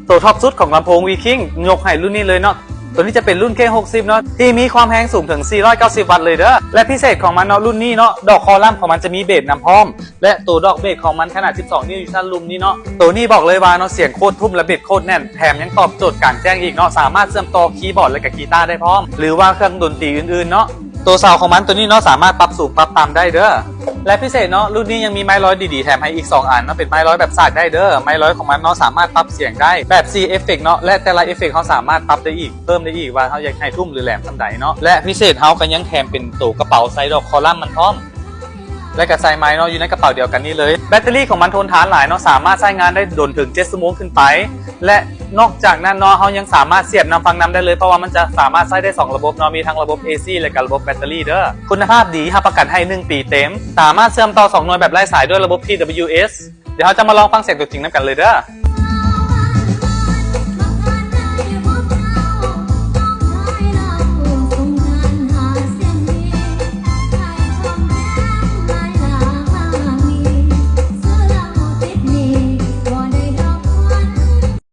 ตัวท็อปสุดของลำโพง V-King ยกให้รุ่นนี้เลยเนาะตัวนี้จะเป็นรุ่น K60 เนาะที่มีความแรงสูงถึง490วัตต์เลยเด้อและพิเศษของมันเนาะรุ่นนี้เนาะดอกคอลัมน์ของมันจะมีเบสนำพร้อมและตัวดอกเบสของมันขนาด12นิ้วอยู่ชั้นลุ่มนี้เนาะตัวนี้บอกเลยว่าเนาะเสียงโคตรทุ่มและเบสโคตรแน่นแถมยังตอบโจทย์การแจ้งอีกเนาะสามารถเชื่อมต่อคีย์บอร์ดและกับกีตาร์ได้พร้อมหรือว่าเครื่องดนตรีอื่นๆเนาะตัวซาวของมันตัวนี้เนาะสามารถปรับสูงปรับต่ำได้เด้อและพิเศษเนาะรุ่นนี้ยังมีไม้ร้อยดีๆแถมให้อีก2อันเนาะเป็นไม้ร้อยแบบสากได้เด้อไม้ร้อยของมันเนาะสามารถปรับเสียงได้แบบ C effect เนาะและแต่ละ effect เขาสามารถปรับได้อีกเพิ่มได้อีกว่าเขาอยากให้ทุ่มหรือแหลมสำใดเนาะและพิเศษเขาก็ยังแถมเป็นตัวกระเป๋าไซดอกคอลัมน์มันพร้อมและกับไซไม้เนาะอยู่ในกระเป๋าเดียวกันนี้เลยแบตเตอรี่ของมันทนทานหลายเนาะสามารถใช้งานได้โดนถึง7ชั่วโมงขึ้นไปและนอกจากนั้นเนาะเขายังสามารถเสียบนำฟังนำได้เลยเพราะว่ามันจะสามารถใช้ได้2ระบบเนาะมีทั้งระบบ AC และกับระบบแบตเตอรี่เด้อคุณภาพดีรับประกันให้1ปีเต็มสามารถเชื่อมต่อ2หน่วยแบบไร้สายด้วยระบบ TWS เดี๋ยวเราจะมาลองฟังเสียงตัวจริงนำกันเลยเด้อ